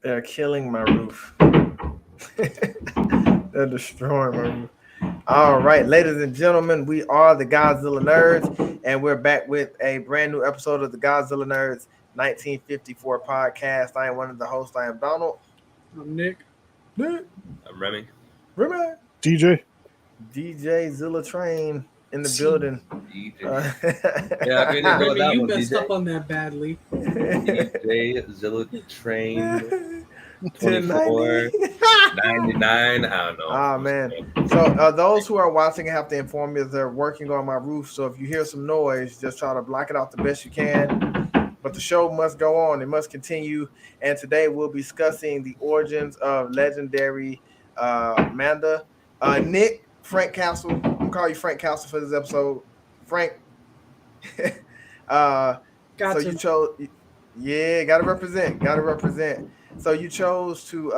They're killing my roof. They're destroying my roof. All right, ladies and gentlemen, we are the Godzilla Nerds, and we're back with a brand new episode of the Godzilla Nerds 1954 podcast. I am one of the hosts. I am Donald. I'm Nick. Nick. I'm Remy. Remy. DJ. DJ Zilla Train in the building. Yeah, I didn't go with that You one, messed DJ. up on that badly. DJ Zilla Train 24 99. I don't know. Oh man. So those who are watching have to inform me that they're working on my roof. So if you hear some noise, just try to block it out the best you can. But the show must go on. It must continue. And today we'll be discussing the origins of Legendary Manda. Nick, Frank Castle. I'm gonna call you Frank Castle for this episode. Frank. So you chose, gotta represent. So you chose to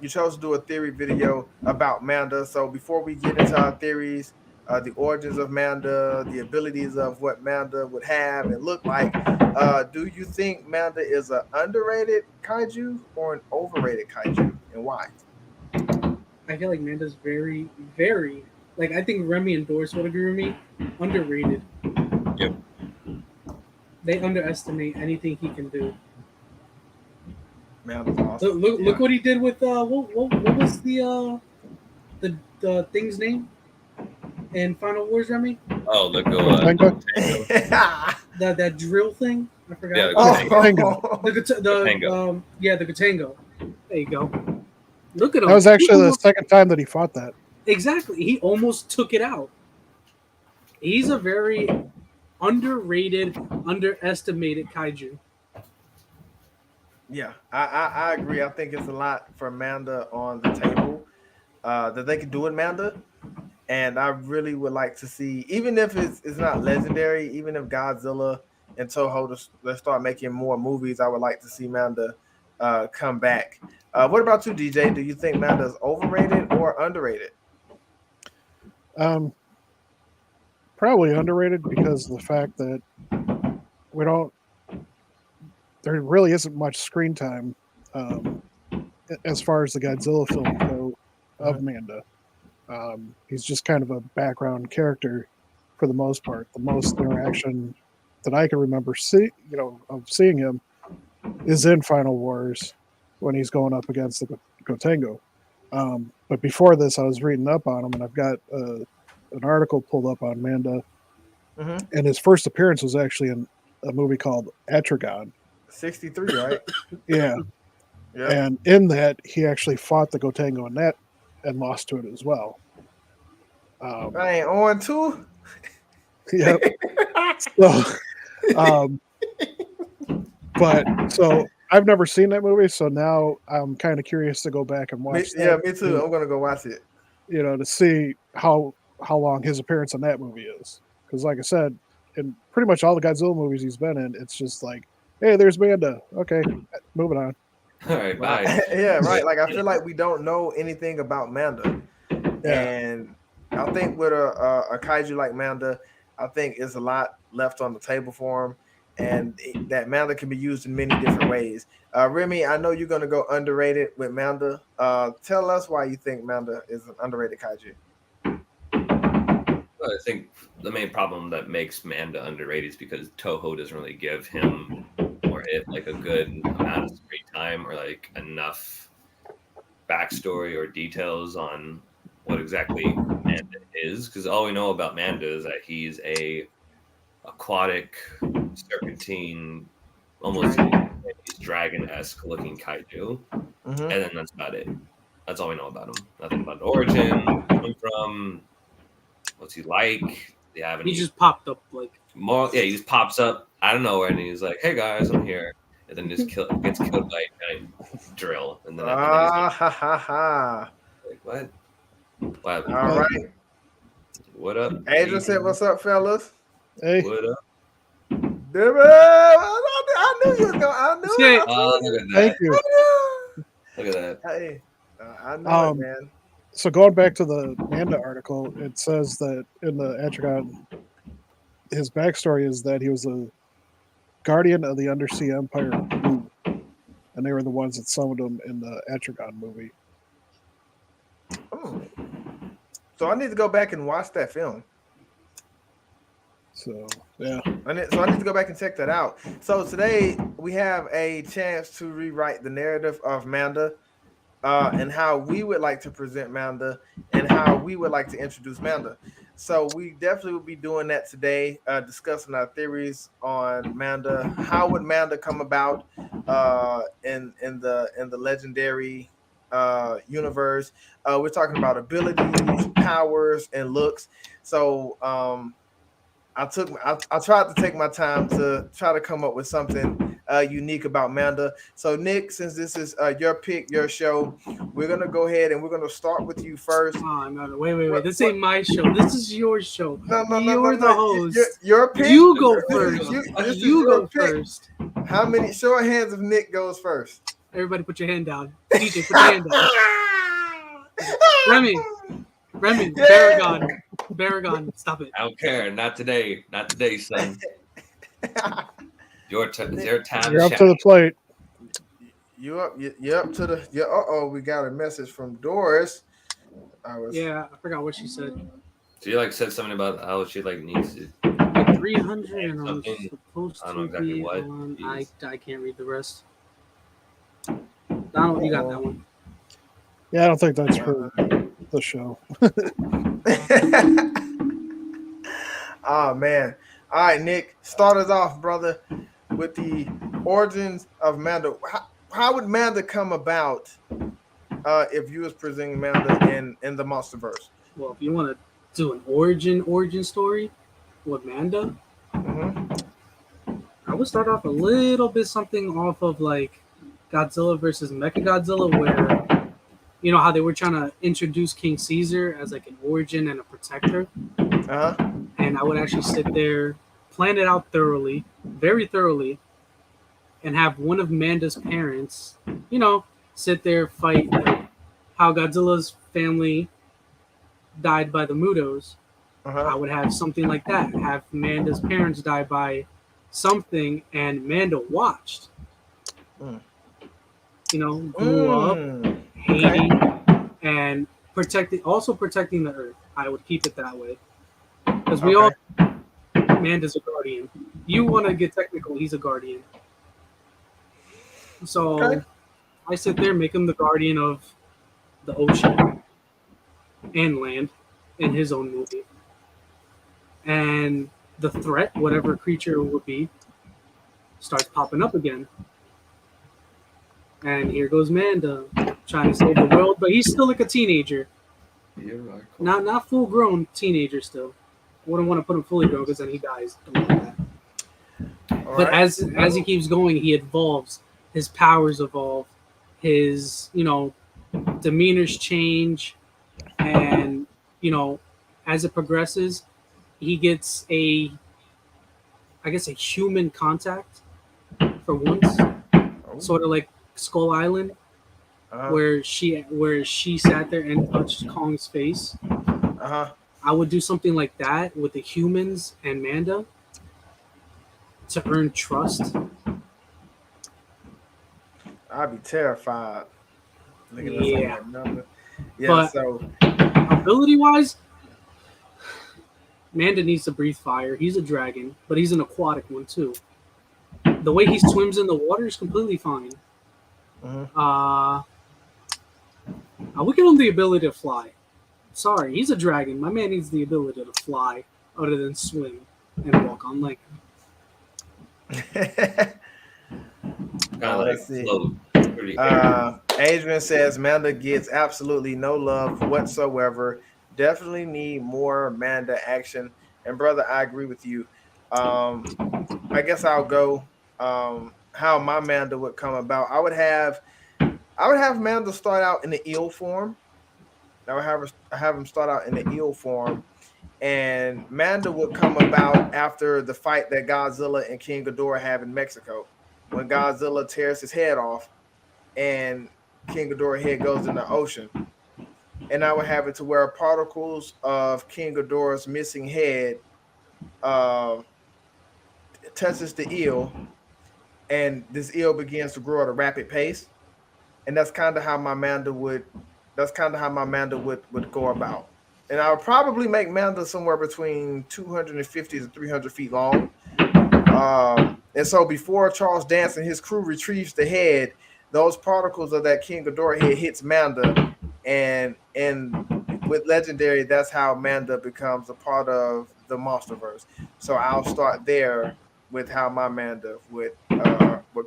do a theory video about Manda. So before we get into our theories, the origins of Manda, the abilities of what Manda would have and look like, do you think Manda is an underrated kaiju or an overrated kaiju, and why? I feel like Manda's very, very, like, I think Remy and Doris would agree with me, underrated. Yep. They underestimate anything he can do. Manda's awesome. Look what he did with what was the thing's name in Final Wars, Remy? Oh, look that drill thing. I forgot. Yeah, the Gotengo. There you go. Look at him. That was actually the second time that he fought that. Exactly. He almost took it out. He's a very underrated, underestimated kaiju. Yeah, I agree. I think it's a lot for Manda on the table that they can do with Manda. And I really would like to see, even if it's not legendary, even if Godzilla and Toho let's start making more movies, I would like to see Manda come back. What about you, DJ? Do you think Manda is overrated or underrated? Probably underrated because of the fact that there really isn't much screen time as far as the Godzilla film go of Manda. He's just kind of a background character for the most part. The most interaction that I can remember of seeing him is in Final Wars when he's going up against the Gotengo. But before this, I was reading up on him, and I've got an article pulled up on Manda. And his first appearance was actually in a movie called Atragon. 63, right? Yeah. Yep. And in that, he actually fought the Gotengo in that and lost to it as well. I ain't on too. Yep. So I've never seen that movie, so now I'm kind of curious to go back and watch that. Yeah, me too. I'm gonna go watch it. To see how long his appearance in that movie is. Because like I said, in pretty much all the Godzilla movies he's been in, it's just like, hey, there's Manda. Okay, moving on. All right, bye. Yeah, right. Like I feel like we don't know anything about Manda, and I think with a kaiju like Manda, I think there's a lot left on the table for him, and that Manda can be used in many different ways. Remy, I know you're gonna go underrated with Manda. Tell us why you think Manda is an underrated kaiju. Well, I think the main problem that makes Manda underrated is because Toho doesn't really give him or it like a good amount of screen time or like enough backstory or details on what exactly Manda is. Because all we know about Manda is that he's a aquatic, serpentine, almost dragon-esque looking kaiju, and then that's about it. That's all we know about him. Nothing about the origin, where he came from. What's he like? He just popped up like more. Yeah, he just pops up out of nowhere and he's like, "Hey guys, I'm here," and then just gets killed by a giant drill. And then, like, what? What? All right. What up? Adrian said, "What's up, fellas?" Hey. What up? I knew you was going. I knew it. Oh, look at that. Thank you. Look at that. Hey, I know it, man. So going back to the Manda article, it says that in the Atragon, his backstory is that he was a guardian of the undersea empire of Blue, and they were the ones that summoned him in the Etrigan movie. Oh. So I need to go back and watch that film. So yeah, I need to go back and check that out. So today we have a chance to rewrite the narrative of Manda, and how we would like to present Manda, and how we would like to introduce Manda. So we definitely will be doing that today, discussing our theories on Manda. How would Manda come about in the legendary universe? We're talking about abilities, powers, and looks. So I tried to take my time to try to come up with something unique about Manda. So Nick, since this is your pick, your show, we're gonna go ahead and we're gonna start with you first. Oh, no, wait. This ain't my show. This is your show. No. You're the host. Your pick. You go This first. is this is You your go pick. first. How many? Show of hands if Nick goes first. Everybody, put your hand down. DJ, put your hand down. Remy, Yeah. Baragon, stop it. I don't care. Not today, son. Your turn. It's your time. you're up to to the plate. You up? You're up to the. Oh, we got a message from Doris. Yeah, I forgot what she said. So you like said something about how she like needs to. 300 and I'm Something- supposed I don't know to exactly be what. on. Jeez. I can't read the rest. Donald, you got that one. Yeah, I don't think that's for the show. Oh man. All right, Nick, start us off, brother, with the origins of Manda. How would Manda come about if you was presenting Manda in the Monsterverse? Well, if you want to do an origin story with Manda, I would start off a little bit something off of like Godzilla versus Mechagodzilla, where you know how they were trying to introduce King Caesar as like an origin and a protector. And I would actually sit there, plan it out thoroughly, very thoroughly, and have one of Manda's parents, you know, sit there, fight like how Godzilla's family died by the Mutos. I would have something like that. Have Manda's parents die by something, and Manda watched. You know, grew up hating and protecting the Earth. I would keep it that way. Because we all, Manda's a guardian. You want to get technical, he's a guardian. So I sit there, make him the guardian of the ocean and land in his own movie. And the threat, whatever creature it would be, starts popping up again. And here goes Manda trying to save the world, but he's still like a teenager. Not full grown teenager still. Wouldn't want to put him fully grown because then he dies. Don't want that. But as he keeps going, he evolves. His powers evolve. His demeanors change, and as it progresses, he gets a human contact for once, sort of like Skull Island, where she sat there and touched Kong's face. I would do something like that with the humans and Manda to earn trust. I'd be terrified. Yeah. Yeah. But so ability-wise, Manda needs to breathe fire. He's a dragon, but he's an aquatic one too. The way he swims in the water is completely fine. I would give him the ability to fly. Sorry, he's a dragon. My man needs the ability to fly other than swim and walk on land. Let's see. Adrian says Manda gets absolutely no love whatsoever. Definitely need more Manda action. And brother, I agree with you. I guess I'll go how my Manda would come about. I would have Manda start out in the eel form. I would have him start out in the eel form, and Manda would come about after the fight that Godzilla and King Ghidorah have in Mexico, when Godzilla tears his head off, and King Ghidorah's head goes in the ocean. And I would have it to where particles of King Ghidorah's missing head touches the eel, and this ill begins to grow at a rapid pace, and that's kind of how my Manda would. That's kind of how my Manda would go about. And I would probably make Manda somewhere between 250 to 300 feet long. And so before Charles Dance and his crew retrieves the head, those particles of that King Ghidorah head hits Manda, and with Legendary, that's how Manda becomes a part of the MonsterVerse. So I'll start there with how my Manda would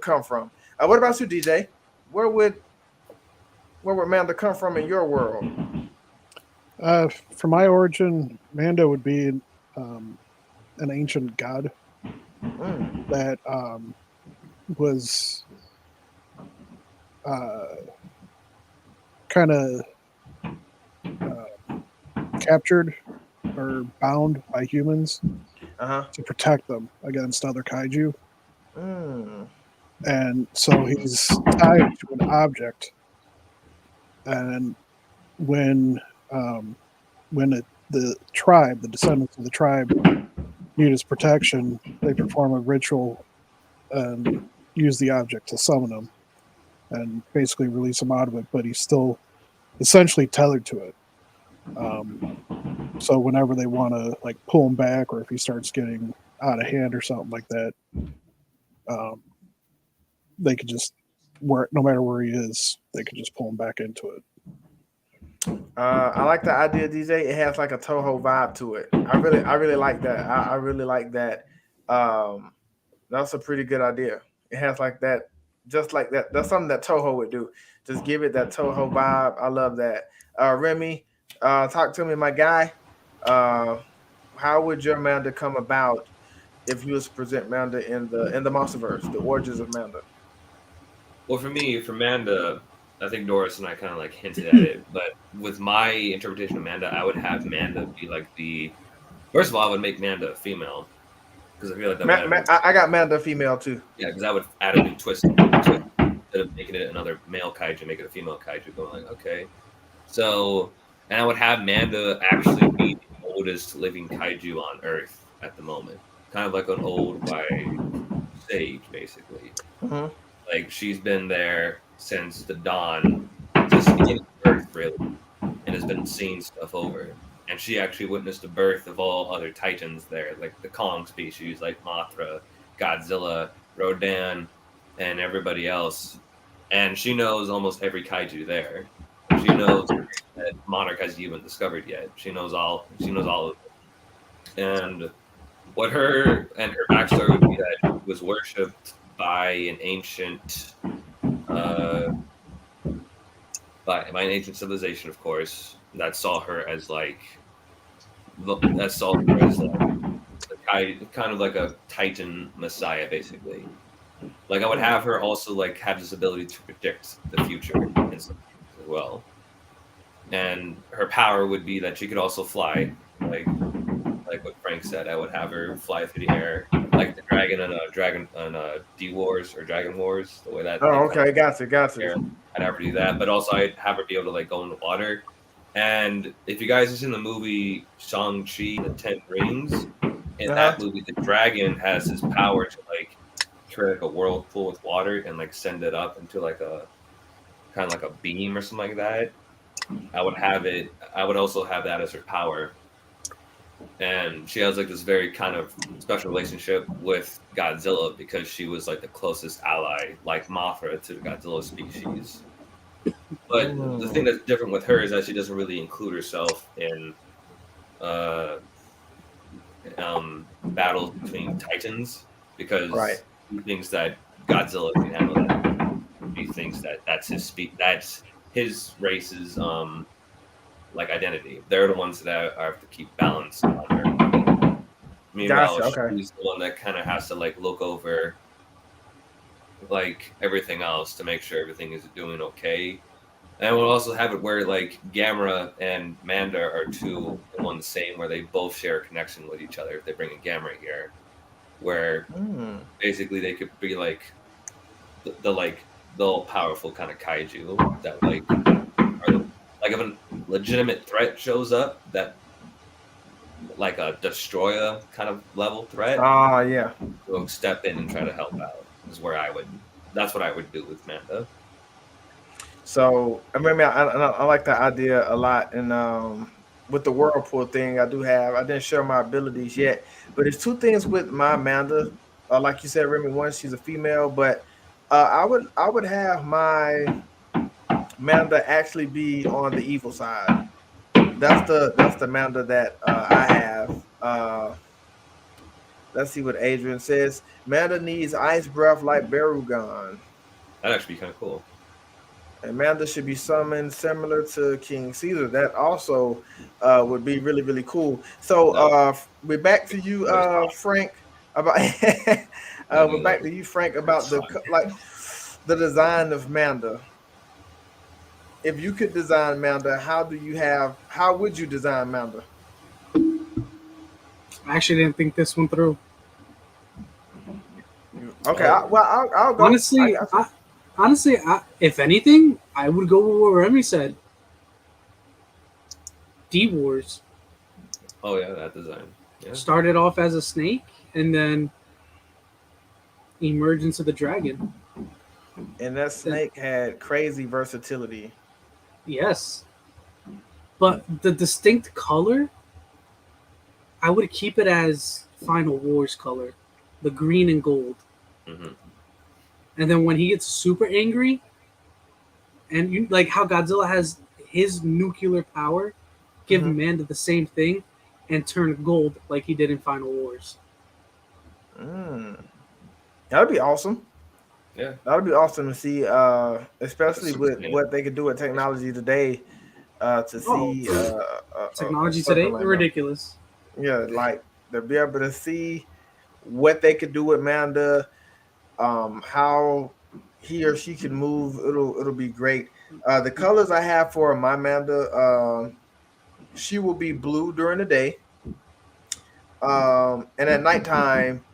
come from. What about you, DJ? Where would Manda come from in your world? For my origin, Manda would be an ancient god that was kind of captured or bound by humans to protect them against other kaiju. And so he's tied to an object. And when the tribe, the descendants of the tribe, need his protection, they perform a ritual and use the object to summon him and basically release him out of it, but he's still essentially tethered to it. So whenever they want to like pull him back, or if he starts getting out of hand or something like that, they could just no matter where he is, they could just pull him back into it. I like the idea, DJ. It has like a Toho vibe to it. I really like that. I really like that. That's a pretty good idea. It has like that, just like that. That's something that Toho would do. Just give it that Toho vibe. I love that. Remy, talk to me, my guy. How would your Manda come about if you was to present Manda in the MonsterVerse, the origins of Manda? Well, for me, for Manda, I think Doris and I kind of like hinted at it, but with my interpretation of Manda, I would have Manda be like first of all, I would make Manda a female, because I feel like that I got Manda female too. Yeah, because I would add a new twist instead of making it another male kaiju, make it a female kaiju. Going like, okay, so, and I would have Manda actually be the oldest living kaiju on Earth at the moment, kind of like an old by sage, basically. Like she's been there since the dawn, just in Earth really, and has been seeing stuff over. And she actually witnessed the birth of all other titans there, like the Kong species, like Mothra, Godzilla, Rodan, and everybody else. And she knows almost every kaiju there. She knows that Monarch hasn't even discovered yet. She knows all of it. And what her backstory would be that she was worshipped by an ancient civilization, of course, that saw her as like kind of like a Titan messiah, basically. Like I would have her also like have this ability to predict the future as well, and her power would be that she could also fly, like what Frank said. I would have her fly through the air, like the dragon on D Wars or Dragon Wars. The way that. Oh, okay, gotcha. I'd have her do that, but also I'd have her be able to like go in the water. And if you guys have seen the movie Shang-Chi, The Ten Rings, in that movie, the dragon has his power to like create like a whirlpool with water and like send it up into like a kind of like a beam or something like that. I would also have that as her power. And she has like this very kind of special relationship with Godzilla because she was like the closest ally, like Mothra, to the Godzilla species. But the thing that's different with her is that she doesn't really include herself in battles between titans because he thinks that Godzilla can handle that. He thinks that that's his race's like identity. They're the ones that have to keep balance on her. Meanwhile, she's the one that kind of has to like look over like everything else to make sure everything is doing okay. And we'll also have it where like Gamera and Manda are two and one the same, where they both share a connection with each other if they bring a Gamera here, where basically they could be like the all powerful kind of kaiju that like are like if a legitimate threat shows up that like a destroyer kind of level threat. Yeah. We'll step in and try to help out. is where I would. That's what I would do with Manda. So I mean, I like that idea a lot, and with the whirlpool thing, I didn't share my abilities yet, but there's two things with my Amanda. Like you said, Remy, one, she's a female, but I would have my Amanda actually be on the evil side. That's the Amanda that I have. Let's see what Adrian says. Amanda needs ice breath like Barugan. That'd actually be kind of cool. Amanda should be summoned similar to King Caesar. That also would be really, really cool. So we're back to you, Frank. About we're back to you, Frank, about the design of Manda. If you could design Manda, how would you design Manda? I actually didn't think this one through. Okay, I'll go. Honestly, if anything, I would go with what Remy said. D-Wars. Oh yeah, that design. Yeah. Started off as a snake and then emerged into the dragon. And that snake had crazy versatility. Yes. But the distinct color, I would keep it as Final Wars color. The green and gold. Mm-hmm. And then when he gets super angry, and you like how Godzilla has his nuclear power, give Manda the same thing and turn gold like he did in Final Wars. That'd be awesome. Yeah, that'd be awesome to see, especially with what they could do with technology today. To see technology today, like ridiculous. Yeah, like to be able to see what they could do with Manda, how he or she can move. It'll be great. The colors I have for my Manda, she will be blue during the day, and at nighttime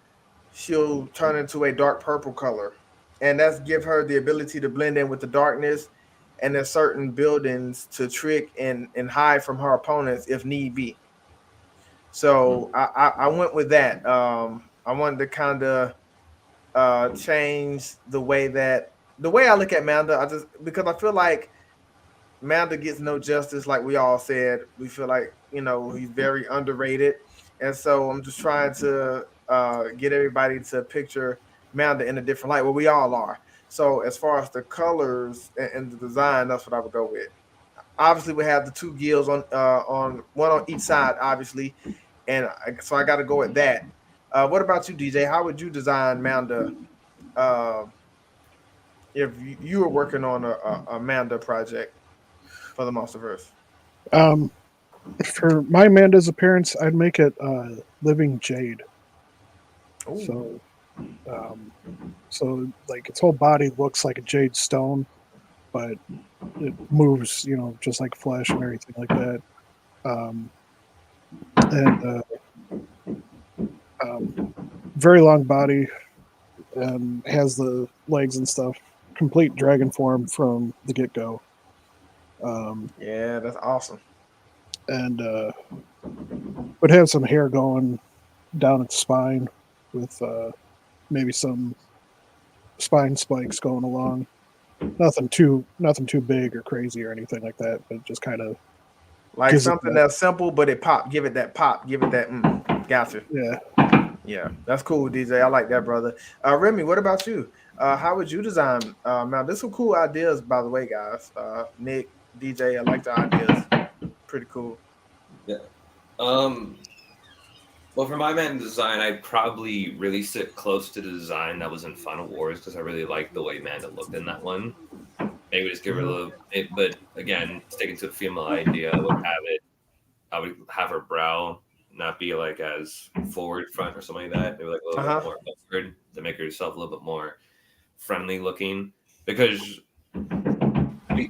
she'll turn into a dark purple color, and that's give her the ability to blend in with the darkness, and there's certain buildings to trick and hide from her opponents if need be. So I went with that. I wanted to kind of change the way I look at Manda. Because I feel like Manda gets no justice, like we all said. We feel like he's very underrated, and so I'm just trying to get everybody to picture Manda in a different light. Well, we all are. So as far as the colors and the design, that's what I would go with. Obviously, we have the two gills on one on each side, obviously, and so I got to go with that. What about you, DJ? How would you design Manda if you were working on a Manda project for the Monsterverse? For my Amanda's appearance, I'd make it living jade. Ooh. So like its whole body looks like a jade stone, but it moves, just like flesh and everything like that. Very long body, has the legs and stuff, complete dragon form from the get-go. Yeah, that's awesome. And would have some hair going down its spine with maybe some spine spikes going along. Nothing too big or crazy or anything like that, but just kind of like something that's simple, but it pop. Give it that pop. Give it that. Gotcha. Yeah, that's cool, DJ. I like that, brother. Remy, what about you? How would you design? Now, there's some cool ideas, by the way, guys. Nick, DJ, I like the ideas. Pretty cool. Yeah. Well, for my Manda design, I'd probably really sit close to the design that was in Final Wars because I really liked the way Manda looked in that one. Maybe just give her a little bit, but again, sticking to the female idea, I would have her brow not be like as forward front or something like that. Maybe like a little bit more upward to make herself a little bit more friendly looking, because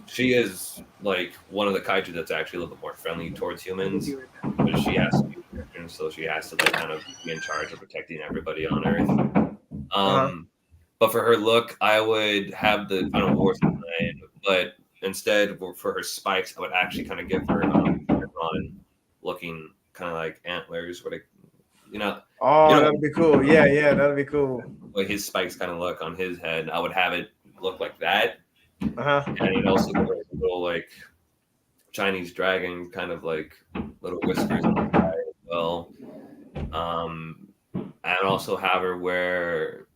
she is like one of the kaiju that's actually a little bit more friendly towards humans, but she has to be Christian, so she has to like kind of be in charge of protecting everybody on Earth. But for her look, I would have the Final Wars design, but instead for her spikes, I would actually kind of give her looking kind of like antlers, that'd be cool. Yeah, that'd be cool. way his spikes kind of look on his head, I would have it look like that, Uh-huh. and it also go with a little like Chinese dragon, kind of like little whiskers on the side as well. And also have her where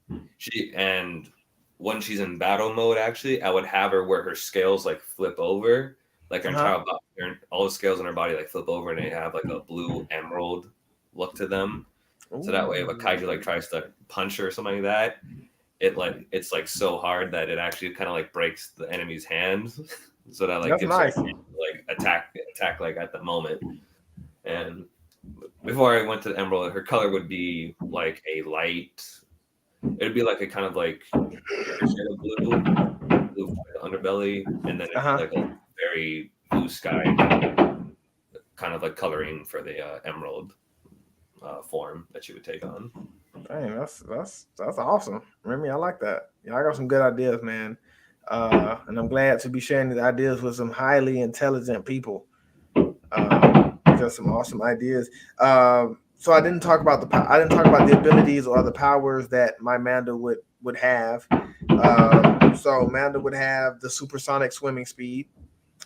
when she's in battle mode, actually, I would have her where her scales like flip over, like her entire body, all the scales on her body like flip over, and they have like a blue emerald look to them. So that way, if a kaiju like tries to punch her or something like that, it's like so hard that it actually kind of like breaks the enemy's hands, so that like That's gives nice. her like attack like at the moment. And before I went to the emerald, her color would be like a light. It'd be like a kind of like shade of blue for the underbelly, and then it'd be like a very blue sky kind of like coloring for the emerald form that she would take on. Dang, that's awesome, Remy. I like that. Yeah, I got some good ideas, man. And I'm glad to be sharing these ideas with some highly intelligent people. Just some awesome ideas. So I didn't talk about the abilities or the powers that my Manda would have. So Manda would have the supersonic swimming speed.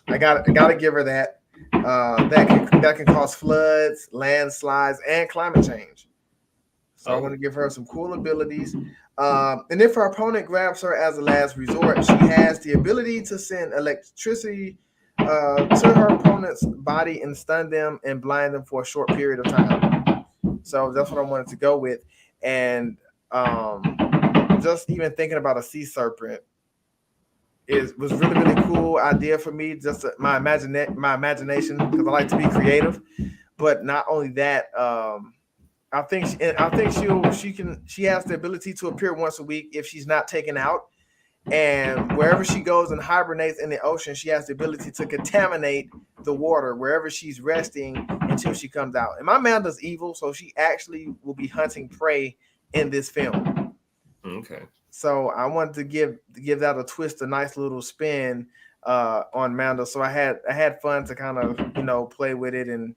I gotta give her that. That can cause floods, landslides, and climate change. So I want to give her some cool abilities. And if her opponent grabs her as a last resort, she has the ability to send electricity to her opponent's body and stun them and blind them for a short period of time. So that's what I wanted to go with. And just even thinking about a sea serpent was really cool idea for me. Just my imagination, because I like to be creative. But not only that, I think she has the ability to appear once a week if she's not taken out. And wherever she goes and hibernates in the ocean, she has the ability to contaminate the water wherever she's resting until she comes out. And my Manda's evil, so she actually will be hunting prey in this film. Okay. So I wanted to give that a twist, a nice little spin on Manda. So I had fun to kind of play with it and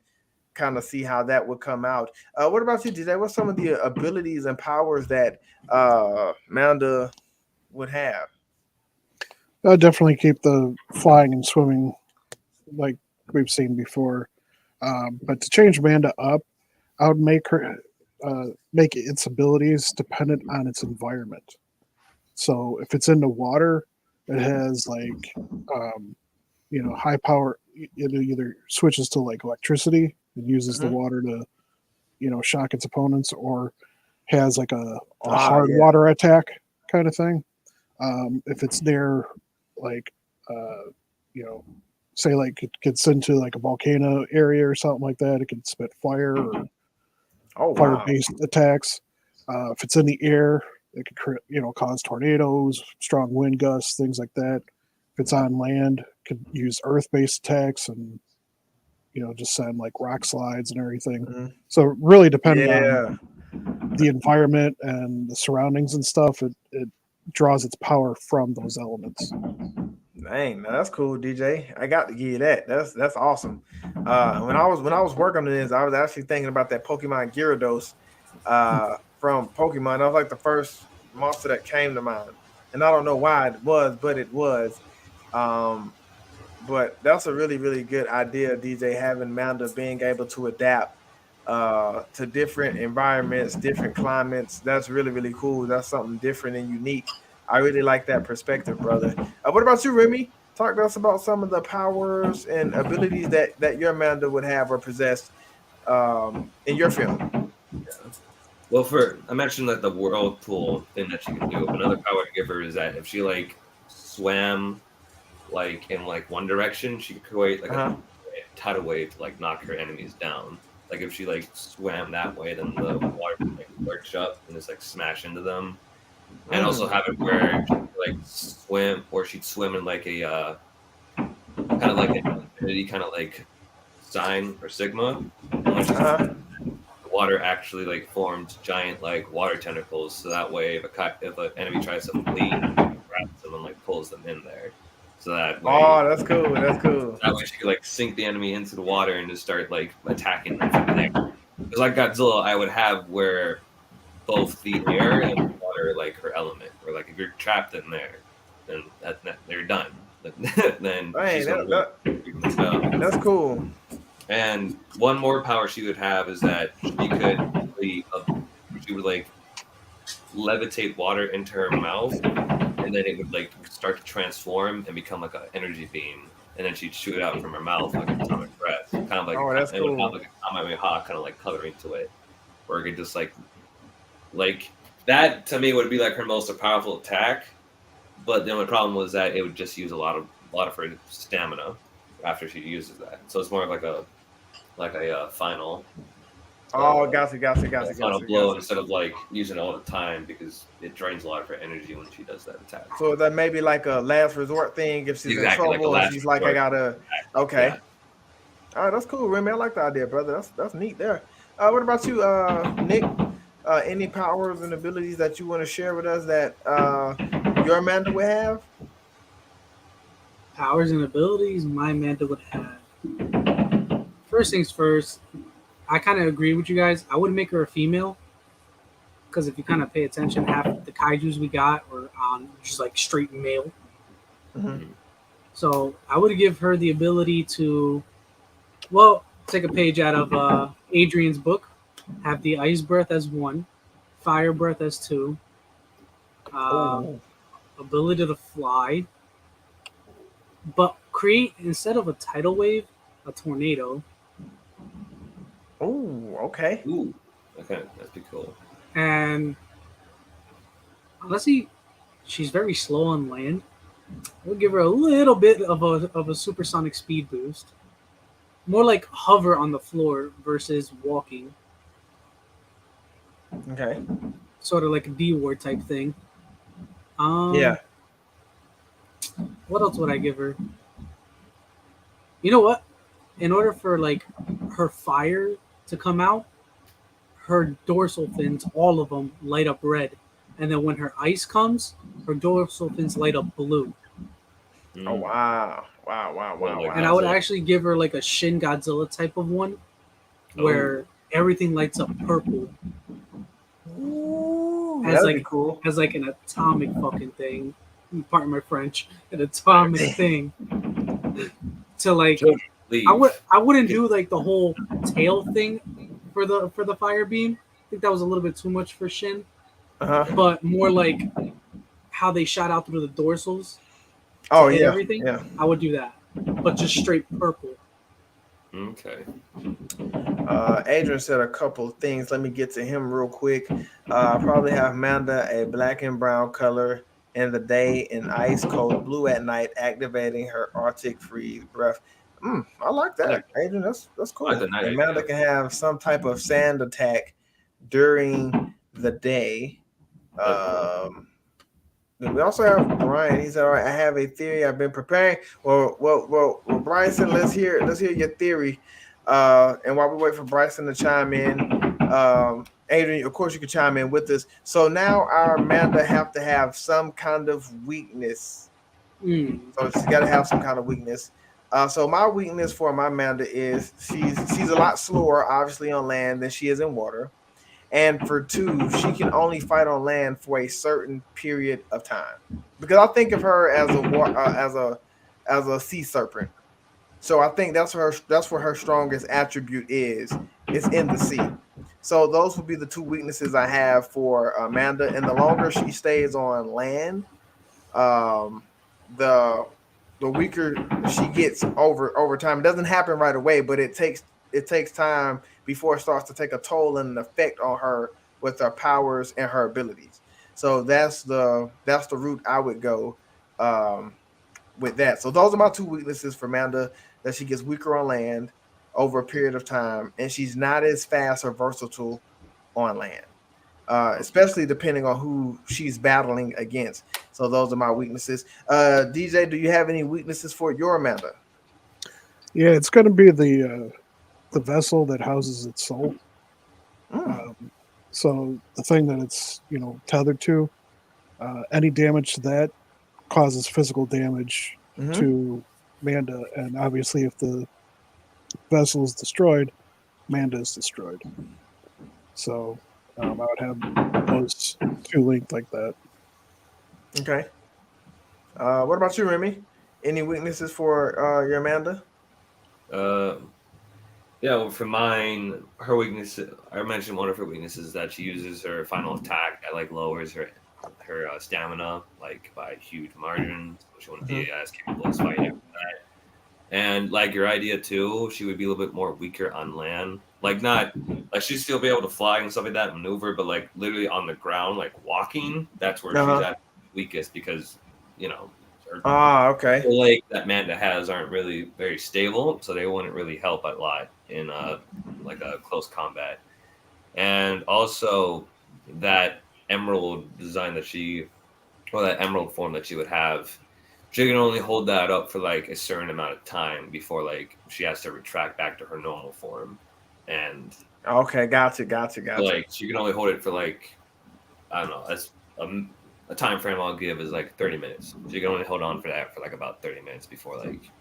kind of see how that would come out. What about you, DJ? What's some of the abilities and powers that Manda would have? I'll definitely keep the flying and swimming like we've seen before. But to change Manda up, I would make its abilities dependent on its environment. So if it's in the water, it has like high power. It either switches to like electricity and uses the water to shock its opponents, or has like a hard water attack kind of thing. If it's near like say like it gets into like a volcano area or something like that, it can spit fire or fire-based attacks. If it's in the air, it could cause tornadoes, strong wind gusts, things like that. If it's on land, it could use earth-based attacks and just send like rock slides and everything. So really depending on the environment and the surroundings and stuff, it draws its power from those elements. Dang, that's cool, DJ. I got to give you that. That's awesome. When I was working on this, I was actually thinking about that Pokemon Gyarados from Pokemon. That was like the first monster that came to mind, and I don't know why it was, but it was. But that's a really good idea, DJ. Having Manda being able to adapt to different environments, different climates. That's really cool. That's something different and unique. I really like that perspective, brother. What about you, Remy? Talk to us about some of the powers and abilities that your Manda would have or possess in your film. Yeah. Well, I mentioned that the whirlpool thing that she can do. Another power to give her is that if she like swam like in like one direction, she could create like a tidal wave to like knock her enemies down. Like if she like swam that way, then the water would like lurch up and just like smash into them. And also have it where she'd like swim, or she'd swim in like a kind of like an infinity kind of like sign or sigma. And when the water actually like formed giant like water tentacles, so that way if an enemy tries to flee, grabs them and like pulls them in there. So that way, that's cool. That's cool. That way she could like sink the enemy into the water and just start like attacking them from there. Because like Godzilla, I would have where both the air and water like like her element, or like if you're trapped in there, then you're done. Then Hey, she's gonna win. that's cool. And one more power she would have is that she could she would like levitate water into her mouth, and then it would like start to transform and become like an energy beam, and then she'd shoot it out from her mouth like an atomic breath, kind of like Oh, that's it would cool. have like a Kamehameha kind of like coloring to it, where it could just like that to me would be like her most powerful attack. But the only problem was that it would just use a lot of her stamina after she uses that. So it's more of like a final. Oh, gotcha. Final blow instead of like using it all the time, because it drains a lot of her energy when she does that attack. So that may be like a last resort thing if she's Exactly, in like a trouble and last she's like, I resort. gotta. Okay. Yeah. All right, that's cool, Remy. I like the idea, brother. That's neat there. What about you, Nick? Any powers and abilities that you want to share with us that your Amanda would have? Powers and abilities my Manda would have. First things first, I kind of agree with you guys. I would make her a female, because if you kind of pay attention, half the kaijus we got were on just like straight male. Mm-hmm. So I would give her the ability to, well, take a page out of Adrian's book, have the ice breath as 1, fire breath as 2, ability to fly, but create, instead of a tidal wave, a tornado. Oh, okay. Ooh, okay, that'd be cool. And she's very slow on land. We'll give her a little bit of a supersonic speed boost. More like hover on the floor versus walking. Okay. Sort of like a D-War type thing. Yeah. What else would I give her? You know what? In order for like her fire to come out, her dorsal fins, all of them, light up red. And then when her ice comes, her dorsal fins light up blue. Oh, wow. And I would actually give her like a Shin Godzilla type of one, where everything lights up purple. Ooh, As that'd like be cool. as like an atomic fucking thing. Pardon my French, an atomic thing. To like, I wouldn't do like the whole tail thing for the fire beam. I think that was a little bit too much for Shin. But more like how they shot out through the dorsals. Oh hit yeah, everything. yeah. I would do that, but just straight purple. Okay. Adrian said a couple of things. Let me get to him real quick. Probably have Manda a black and brown color in the day and ice cold blue at night, activating her Arctic freeze breath. I like that, Adrian. That's cool. I like the And Manda can have some type of sand attack during the day. We also have Brian. He said, "All right, I have a theory. I've been preparing." Well, Brian said, "Let's hear your theory." And while we wait for Bryson to chime in, Adrian, of course, you can chime in with us. So now our Amanda have to have some kind of weakness. So she's got to have some kind of weakness. So my weakness for my Amanda is she's a lot slower, obviously, on land than she is in water. And for 2, she can only fight on land for a certain period of time. Because I think of her as a sea serpent. So I think that's what her strongest attribute is. It's in the sea. So those would be the 2 weaknesses I have for Amanda. And the longer she stays on land, the weaker she gets over time. It doesn't happen right away, but it takes time before it starts to take a toll and an effect on her with her powers and her abilities. So that's the route I would go with that. So those are my 2 weaknesses for Amanda, that she gets weaker on land over a period of time, and she's not as fast or versatile on land, especially depending on who she's battling against. So those are my weaknesses. DJ, do you have any weaknesses for your Amanda? Yeah, it's going to be the vessel that houses its soul. So the thing that it's tethered to, any damage to that causes physical damage to Manda, and obviously if the vessel is destroyed, Manda is destroyed. So I would have those two linked like that. Okay. What about you, Remy? Any weaknesses for your Amanda? Uh, yeah, well, for mine, her weakness. I mentioned one of her weaknesses is that she uses her final attack that like lowers her stamina like by a huge margin. So she wouldn't be as capable as fighting after that. And like your idea too, she would be a little bit more weaker on land. Like not like she'd still be able to fly and stuff like that, maneuver, but like literally on the ground, like walking, that's where she's at weakest because you know her Okay. the legs that Manda has aren't really very stable, so they wouldn't really help a lot in like a close combat. And also that emerald design that she or that emerald form that she would have, she can only hold that up for like a certain amount of time before like she has to retract back to her normal form. And Okay, gotcha. like she can only hold it for like I don't know, that's a time frame I'll give is like 30 minutes. So you can only hold on for that for like about 30 minutes before like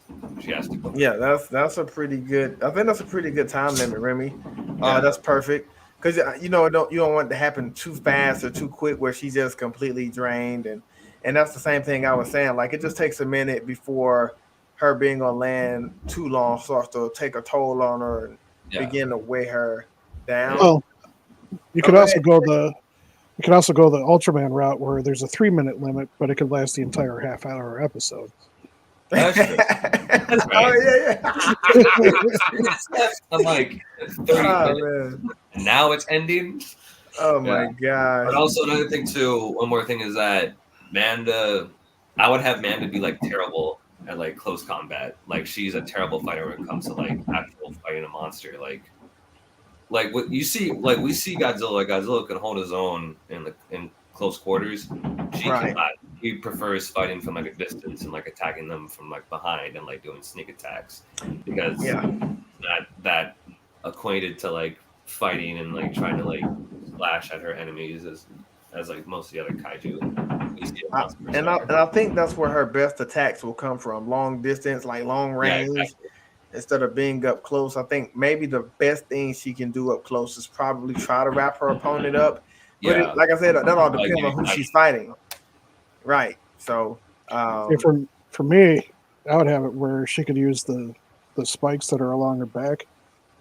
she has to go. Yeah, that's a pretty good. I think that's a pretty good time limit, Remy. Yeah. That's perfect because you don't want it to happen too fast or too quick where she's just completely drained and that's the same thing I was saying. Like it just takes a minute before her being on land too long starts to take a toll on her and begin to weigh her down. Well, you could also go the Ultraman route where there's a 3-minute limit, but it could last the entire half-hour episode. That's true. That's right. I'm like 30 minutes. Man. And now it's ending. Oh my gosh. But also another thing too, one more thing is that Manda, I would have Manda be like terrible at like close combat. Like she's a terrible fighter when it comes to like actual fighting a monster. Like what you see, like we see Godzilla. Like Godzilla can hold his own in close quarters. She cannot. He prefers fighting from like a distance and like attacking them from like behind and like doing sneak attacks because not that acquainted to like fighting and like trying to like slash at her enemies as like most of the other kaiju. And I think that's where her best attacks will come from: long distance, like long range. Yeah, exactly. Instead of being up close, I think maybe the best thing she can do up close is probably try to wrap her opponent up. But like I said, that all depends on who she's fighting. Right. So for me, I would have it where she could use the spikes that are along her back,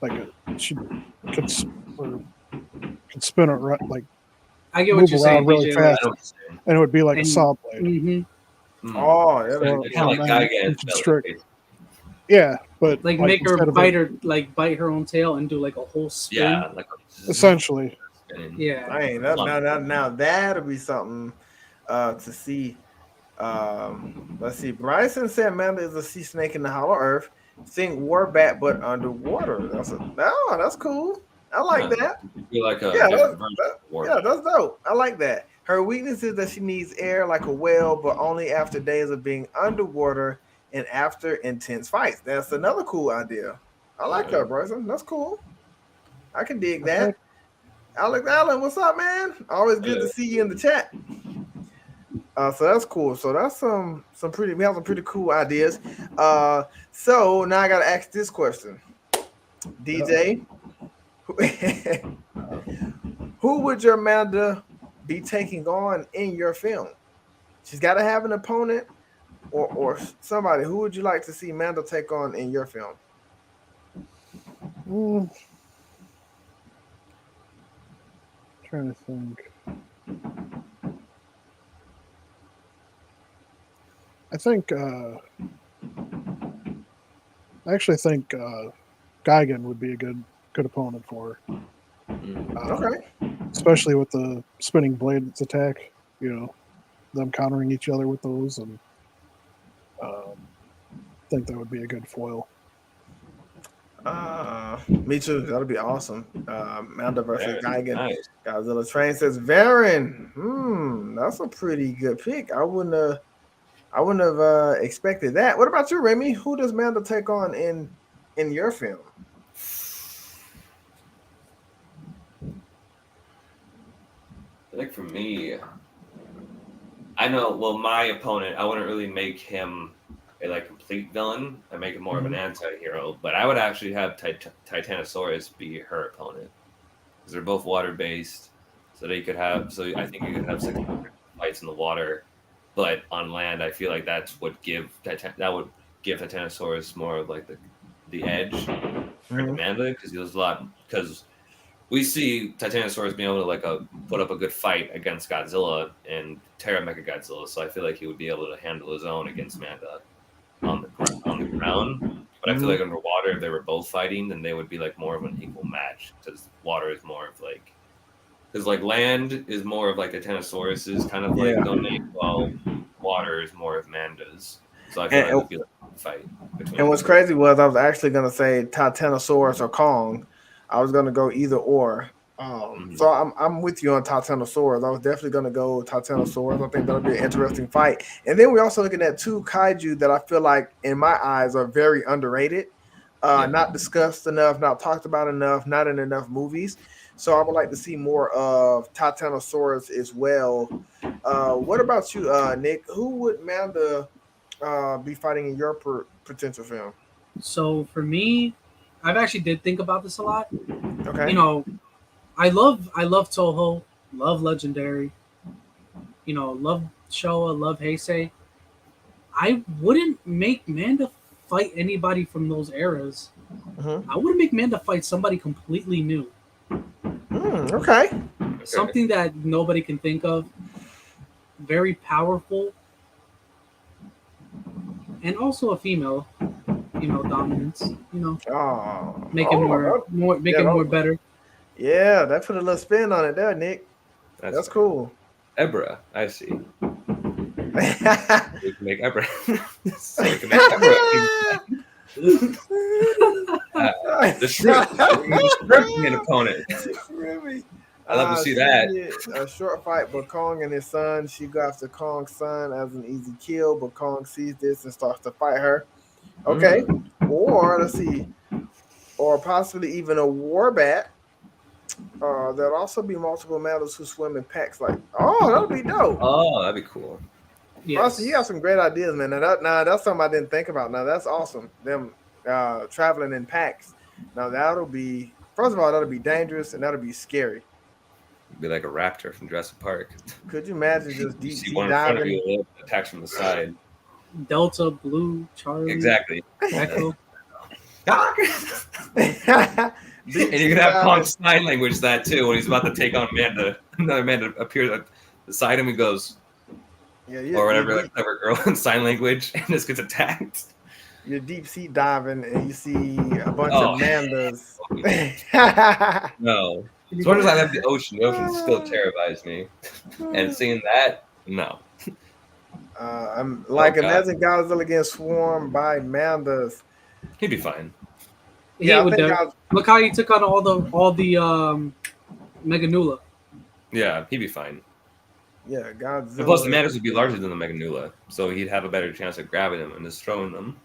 like she could spin it right, like I get what you're saying, really BJ, fast, and it would be like a saw blade. Mm-hmm. Oh, yeah, but like make her bite her own tail and do like a whole spin. Yeah, like essentially. Yeah. Now that'll be something to see. Let's see. Bryson said Manda is a sea snake in the Hollow Earth. Think Warbat, but underwater. That's cool. I like that. Like that's dope. I like that. Her weakness is that she needs air like a whale, but only after days of being underwater and after intense fights. That's another cool idea. I like that, Bryson. That's cool. I can dig that. Alex Allen, what's up, man? Always good to see you in the chat. So that's cool. So that's we have some pretty cool ideas. So now I gotta ask this question. DJ, who would your Manda be taking on in your film? She's gotta have an opponent or somebody. Who would you like to see Manda take on in your film? Trying to think. I actually think Gigan would be a good opponent for her. Okay. Especially with the spinning blades attack, them countering each other with those, and I think that would be a good foil. Me too. That'll be awesome. Manda versus Gigan. Nice. Godzilla Train says Varen. That's a pretty good pick. I wouldn't have expected that. What about you, Remy? Who does Manda take on in your film? I think for me, I know. Well, my opponent, I wouldn't really make him a complete villain. I make him more of an anti-hero, but I would actually have Titanosaurus be her opponent because they're both water-based. so that you could have. So I think you could have 600 fights in the water, but on land, I feel like that would give Titanosaurus more of like the edge for Mhm. Manda because there's a lot because we see Titanosaurus being able to like put up a good fight against Godzilla and tear up Mechagodzilla. So I feel like he would be able to handle his own against Manda on the ground. But I feel like underwater, if they were both fighting, then they would be like more of an equal match because water is more of like because like land is more of like Titanosaurus's kind of like Yeah. domain, while water is more of Manda's. So I feel like it would be like a fight between. And what's the two. crazy was I was actually gonna say Titanosaurus or Kong. I was gonna go either or. So I'm with you on Titanosaurus. I was definitely gonna go Titanosaurus. I think that'll be an interesting fight. And then we're also looking at two kaiju that I feel like, in my eyes, are very underrated, not discussed enough, not talked about enough, not in enough movies. So I would like to see more of Titanosaurus as well. What about you, Nick? Who would Manda be fighting in your potential film? So for me, I've actually did think about this a lot. Okay. You know, I love Toho, love Legendary, love Showa, love Heisei. I wouldn't make Manda fight anybody from those eras. I would make Manda fight somebody completely new. Okay. Something that nobody can think of. Very powerful. And also a female dominance, make it more better. Yeah, that put a little spin on it there, Nick. That's cool. Ebra, I see. We can make Ebra. So we can make Ebra. The shrimp being an opponent. I'd love to see that. A short fight, but Kong and his son. She goes after Kong's son as an easy kill, but Kong sees this and starts to fight her. Okay. Or let's see. Or possibly even a warbat. There'll also be multiple Mandas who swim in packs. Like, that'll be dope. Oh, that'd be cool. Yes. Also, you got some great ideas, man. Now that's something I didn't think about. Now that's awesome. Them traveling in packs. Now that'll be, first of all, that'll be dangerous and that'll be scary. Be like a raptor from Jurassic Park. Could you imagine just deep sea one diving? In front of you, attacks from the side. Delta, Blue, Charlie. Exactly. Echo. And you can have Kong's sign language that too when he's about to take on Manda. Another Manda appears beside him and goes, or whatever, like clever girl in sign lange, and just gets attacked. You're deep sea diving and you see a bunch of Mandas. No. As much as I love the ocean still terrifies me. And seeing that, no. I'm like, imagine Godzilla getting swarmed by Mandas. He'd be fine. Look how he took on all the Meganula. Yeah, he'd be fine. Yeah, Godzilla. And plus, the Mandas would be larger than the Meganula, so he'd have a better chance of grabbing them and destroying them.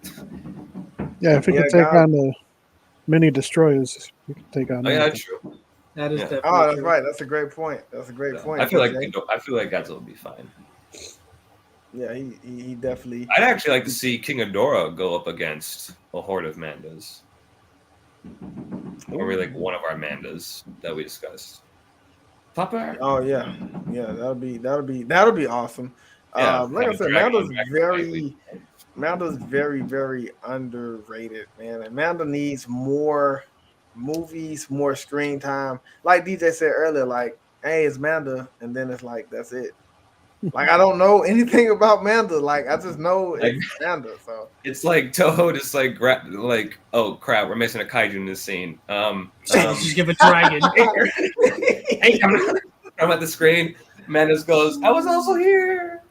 Yeah, if he could take on the mini destroyers, he could take on. Oh, yeah, that's true. That is definitely that's true. right. That's a great point. Point. I feel like Godzilla would be fine. Yeah, he definitely. I'd actually like to see King Ghidorah go up against a horde of Mandas. Or maybe like one of our Mandas that we discussed. Papa. Oh yeah, that'll be awesome. Yeah, like I said, Manda's very, very underrated, man. And Manda needs more movies, more screen time. Like DJ said earlier, like, hey, it's Manda, and then it's like that's it. Like, I don't know anything about Manda. Like, I just know it's Manda. So it's like Toho just like oh crap, we're missing a kaiju in this scene. Just give a dragon. I'm at the screen. Mandas goes, I was also here.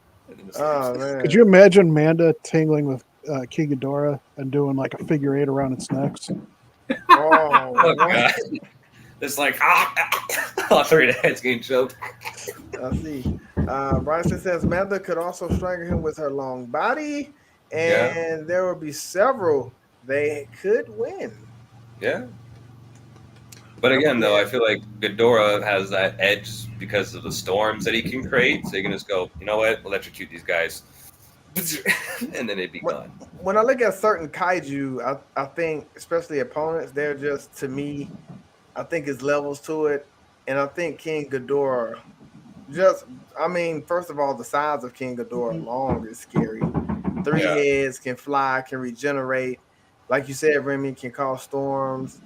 Oh man! Could you imagine Manda tangling with King Ghidorah and doing like a figure 8 around its neck? Oh God! It's like all three of the heads getting choked. I see. Bryson says Manda could also strangle him with her long body, and there will be several. They could win. Yeah. But again, though, I feel like Ghidorah has that edge because of the storms that he can create. So you can just go, you know what? We'll electrocute these guys. And then it'd be gone. When I look at certain kaiju, I think, especially opponents, they're just, to me, I think it's levels to it. and I think King Ghidorah. Just, I mean, first of all, the size of King Ghidorah alone is scary. 3 heads, can fly, can regenerate. Like you said, Remy can cause storms.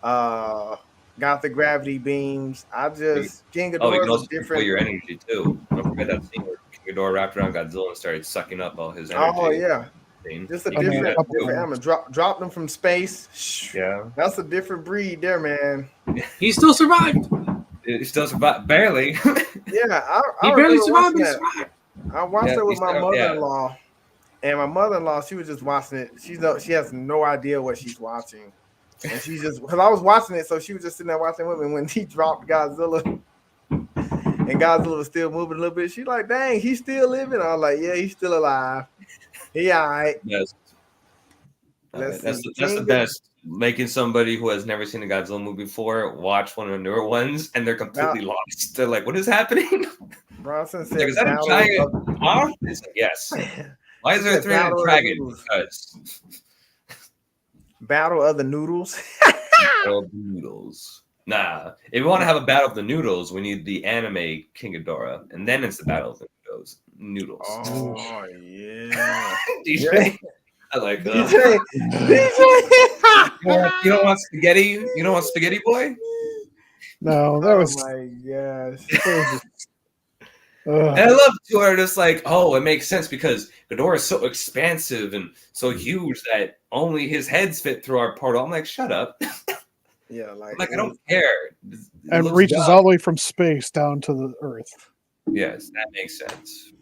Got the gravity beams. King Oh, you Ghidorah can is a also control different. your energy too. Don't forget that scene where King Ghidorah wrapped around Godzilla and started sucking up all his energy. Oh yeah, Scene. just a You can do that different too. element. Drop them from space. Yeah. That's a different breed there, man. He still survived. It still survived barely. Yeah, I He barely remember survived, watching but he that. survived. I watched Yeah, it with he my still- yeah. mother-in-law, and my mother-in-law, she was just watching it. She has no idea what she's watching, and she just because I was watching it, so she was just sitting there watching with me. When he dropped Godzilla, and Godzilla was still moving a little bit, she's like, "Dang, he's still living." I was like, "Yeah, he's still alive. He all right." Yes. Let's That's see. the best. Making somebody who has never seen a Godzilla movie before watch one of the newer ones, and they're completely lost. They're like, "What is happening?" Bronson Like, said, is that a giant moth? It's like, yes. Why is there a said three-headed Battle of the dragon? Noodles. Because Battle of the Noodles. of the noodles. Nah. If we want to have a battle of the noodles, we need the anime King Ghidorah, and then it's the battle of the noodles. Oh yeah. DJ, I like that. DJ. You don't want spaghetti? You don't want spaghetti, boy? No, that was. Oh my gosh. And I love too where it's like, oh, it makes sense because Ghidorah is so expansive and so huge that only his heads fit through our portal. I'm like, shut up. Yeah, I'm like, I don't care. It And looks reaches dumb. all the way from space down to the Earth. Yes, that makes sense.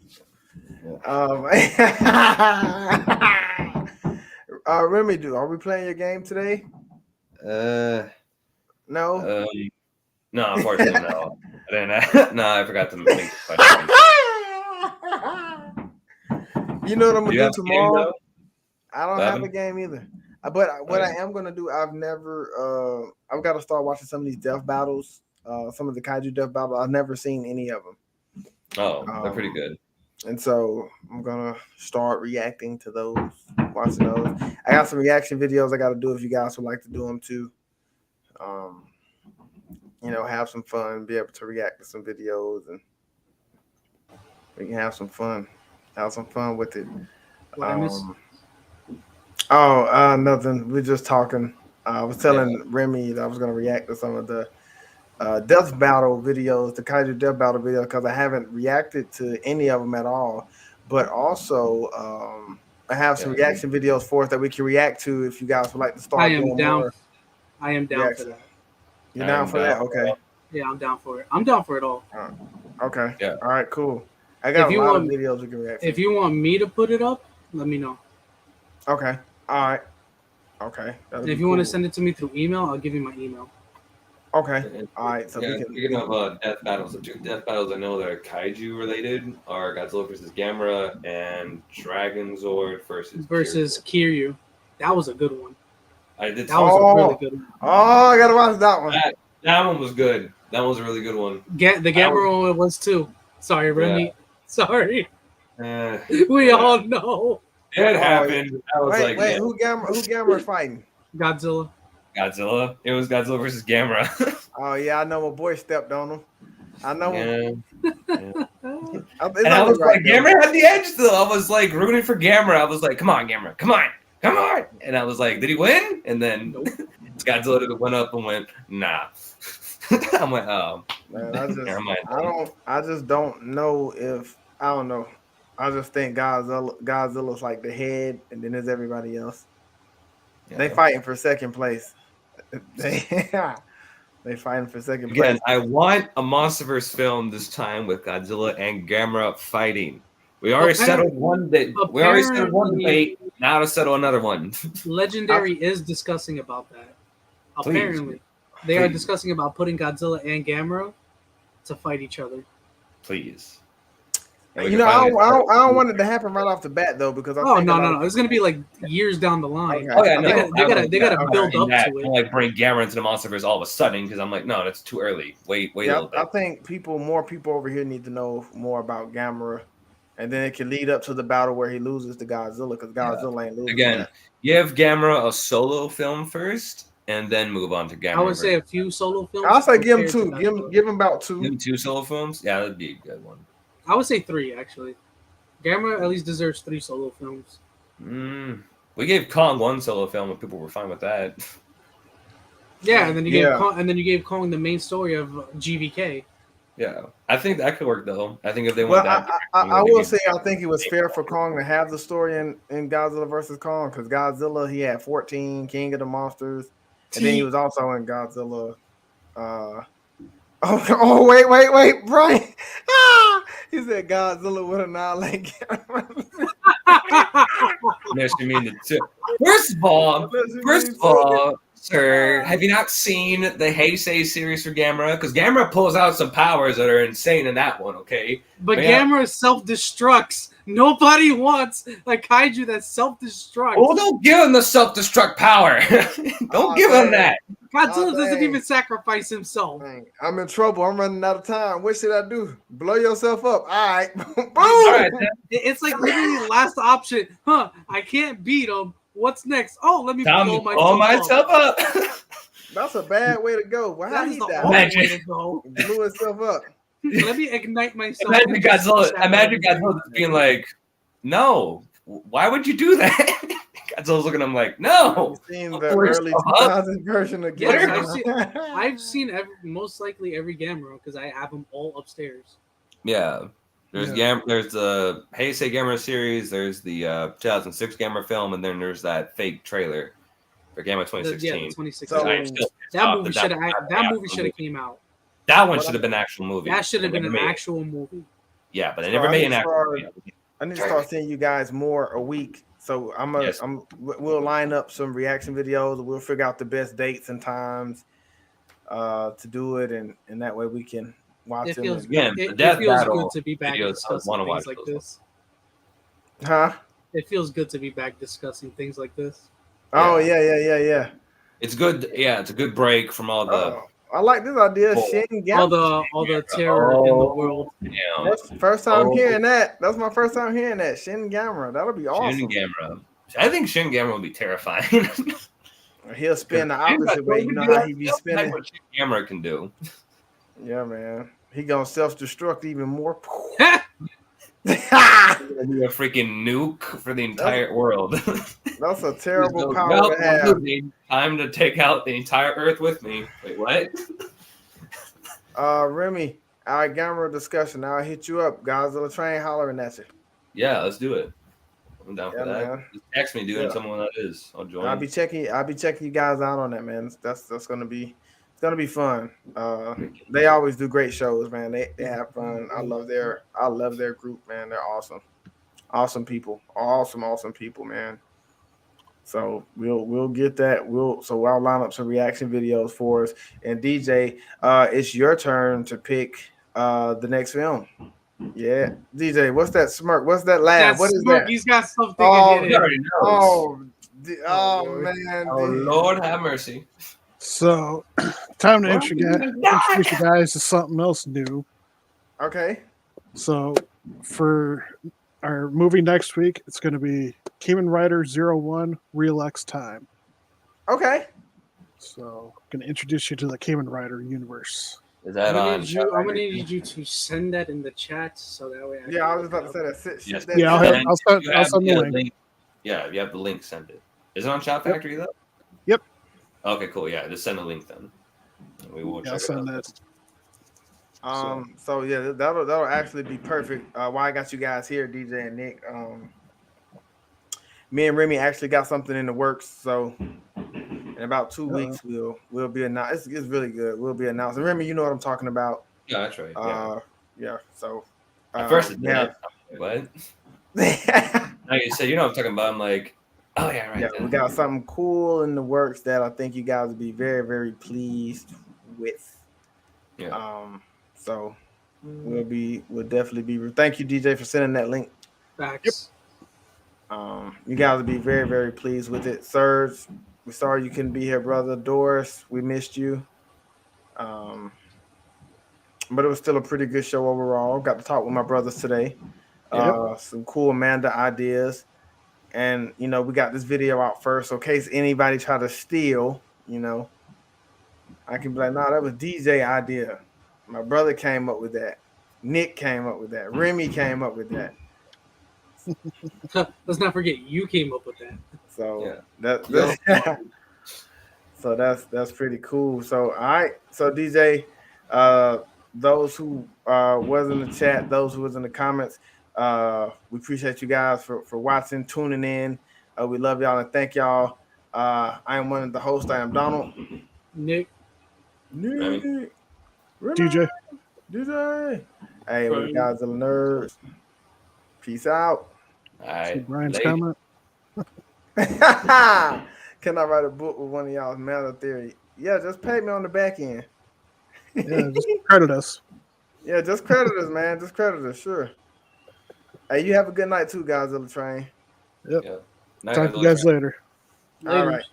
Remy, are we playing your game today? No. No, unfortunately, no. I didn't. No, I forgot to make the question. You know what I'm Do you gonna have do a game, tomorrow? though? I don't have a game either. But what I Okay. am gonna do, I've got to start watching some of these death battles. Some of the Kaiju death battles. I've never seen any of them. Oh, they're pretty good. And so I'm gonna start reacting to those, watching those. I got some reaction videos I got to do if you guys would like to do them too. Have some fun, be able to react to some videos, and we can have some fun. Have some fun with it. What I miss? Nothing. We're just talking. I was telling Remy that I was gonna react to some of the death battle videos, the Kaiju death battle videos, because I haven't reacted to any of them at all. But also, I have some reaction videos for us that we can react to if you guys would like to start. I am doing down. more I am down for that. You're down for that? Okay. Yeah, I'm down for it. I'm down for it all. Okay. Yeah. All right. Cool. I got If a you lot want- of videos we can react to. If you want me to put it up, let me know. Okay. All right. Okay. If you want to send it to me through email, I'll give you my email. Okay. All right. So Yeah, we can. speaking of death battles, the two death battles I know that are Kaiju related are Godzilla versus Gamera and Dragon Zord versus Kiryu. That was a good one. I did. That was a really good one. Oh, I gotta watch that one. That one was good. That was a really good one. The Gamera one was too. Sorry, Remy. Yeah. Sorry. Eh, We all know. it happened. I was Wait, like, who Gamera fighting? Godzilla. Godzilla. It was Godzilla versus Gamera. Oh yeah, I know my boy stepped on him. I know him. And It's I was right like, there. Gamera had the edge though. I was like rooting for Gamera. I was like, come on, Gamera, come on, come on. And I was like, did he win? And then Godzilla went up and went, nah. I'm like, oh, Man, never mind. I just don't know if I don't know. I just think Godzilla's like the head, and then there's everybody else. Yeah. They fighting for second place. They fighting for second Again, place. I want a MonsterVerse film this time with Godzilla and Gamera fighting. We already settled one debate. Now to settle another one. Legendary is discussing about that. Please. Apparently, they are discussing about putting Godzilla and Gamera to fight each other. Please. I don't want it to happen right off the bat though, because No. It's gonna be like years down the line. Okay. Oh yeah, no. They gotta build up to it. Don't like bring Gamera into the MonsterVerse all of a sudden because I'm like, no, that's too early. Wait a little bit. I think more people over here need to know more about Gamera, and then it can lead up to the battle where he loses to Godzilla, because Godzilla ain't losing. Again, give Gamera a solo film first, and then move on to Gamera. I would say a few solo films. I'll say give him compared to 2. Godzilla. Give him about Give 2. him 2 solo films. Yeah, that'd be a good one. I would say 3 actually. Gamera at least deserves 3 solo films. We gave Kong 1 solo film, and people were fine with that. Yeah, and then you Yeah. gave Kong the main story of GVK. Yeah, I think that could work though. I think if they Well, want that, I will say I think it was fair for Kong to have the story in Godzilla versus Kong, because Godzilla, he had 14, King of the Monsters, and then he was also in Godzilla. Wait, Brian. He said Godzilla would annihilate Gamera. Unless you mean the two. First of all, sir, have you not seen the Heisei series for Gamera? Because Gamera pulls out some powers that are insane in that one, okay? But Yeah. Gamera self-destructs. Nobody wants a kaiju that self-destructs. Well, don't give him the self-destruct power. Don't give him that. Godzilla doesn't dang. even sacrifice himself. Dang, I'm in trouble. I'm running out of time. What should I do? Blow yourself up. All right. Boom. All right, then. It's like literally the last option. I can't beat him. What's next? Oh, let me Time blow to myself, blow myself up. That's a bad way to go. Well, how That is he the died? only Imagine- way to go. Blew himself up. Let me ignite myself. Imagine Godzilla just being like, no, why would you do that? Godzilla's looking at him like, no. You've seen the Of course early not. 2000 version of Yes, Gamera. I've seen most likely every Gamera because I have them all upstairs. Yeah. There's there's the Heisei Gamera series, there's the 2006 Gamera film, and then there's that fake trailer for Gamera 2016. Yeah, the 2016. So- I'm still pissed that off movie that should have. was not That an movie actual should have came out. That one should have been an actual movie. That should have They been an never made it. actual movie. Yeah, but they So never I made need an to actual start- movie. I need to start sending you guys more a week. So Yes. we'll line up some reaction videos. We'll figure out the best dates and times to do it, and that way we can watch It them. feels and- Again, good. the It Death feels Battle good to be back videos, I discussing wanna things watch like those this. Huh? It feels good to be back discussing things like this. Oh yeah. It's good. Yeah, it's a good break from all the. Oh, I like this idea. Oh. Shin All Gamera. the terror in the world. Damn. First time Oh. hearing that. That's my first time hearing that. Shin Gamera. That'll be awesome. Shin Gamera. I think Shin Gamera would be terrifying. He'll spin the opposite way. You know how he be spinning. What Shin Gamera can do. Yeah, man. He gonna self-destruct even more. He's gonna be a freaking nuke for the entire world. That's a terrible He's power well, to have. time to take out the entire Earth with me. Wait, what? Remy, our Gamera discussion. I'll hit you up. Godzilla train hollering at you. Yeah, let's do it. I'm down Yeah, for that. man. Just text me, dude, and Yeah. tell me when that is. I'll join. I'll be checking you guys out on that, man. That's gonna be fun. They always do great shows, man. They have fun. I love their group, man. They're awesome. Awesome people. Awesome people, man. So we'll get that. I'll line up some reaction videos for us. And DJ, it's your turn to pick the next film. Yeah. DJ, what's that smirk? What's that laugh? What is that? He's got something Oh, in He it. already knows. Oh Lord. man. Oh, Lord have mercy. So, time to introduce you guys to something else new. Okay. So, for our movie next week, it's going to be Kamen Rider 01 Real X Time. Okay. So, I'm going to introduce you to the Kamen Rider universe. Is that on? I'm gonna need you to send that in the chat so that way. Yeah, I was about to say that. Yes. Yeah, I'll send You have the the link. Yeah, you have the link. Send it. Is it on Shop Factory though? Yep. Okay, cool. Yeah, just send the link then. We will Yeah, I'll check it send out. that. So yeah, that'll actually be perfect. Why I got you guys here, DJ and Nick. Me and Remy actually got something in the works. So in about 2 weeks we'll be announced. It's really good. We'll be announcing. Remy, you know what I'm talking about. Yeah, that's right. Yeah. Yeah. So At first, it's yeah. what? Yeah, Now you say you know what I'm talking about. I'm like, oh yeah, right. we got something cool in the works that I think you guys will be very, very pleased with. Yeah. So we'll definitely be. Thank you, DJ, for sending that link. Facts. You guys will be very, very pleased with it. Serge, we're sorry you couldn't be here, brother. Doris, we missed you. But it was still a pretty good show overall. Got to talk with my brothers today. Some cool Manda ideas. And, we got this video out first. So in case anybody try to steal, You know, I can be like, no, that was DJ idea. My brother came up with that. Nick came up with that. Remy came up with that. Let's not forget you came up with that. So Yeah. that's so that's pretty cool. So all right, so DJ, those who was in the chat, those who was in the comments, we appreciate you guys for watching, tuning in. We love y'all and thank y'all. I am one of the hosts. I am Donald. Nick, Nick, DJ. DJ. Hey, we Right. GodzillaNerds. Peace out. All See right. Brian's Later. comment. Can I write a book with one of y'all's meta theory? Yeah, just pay me on the back end. Yeah, just credit us. Yeah, just credit us, man. Just credit us, sure. Hey, you have a good night too, Godzilla Train. Yep. Yeah. Night, Talk to you guys later. All later. right.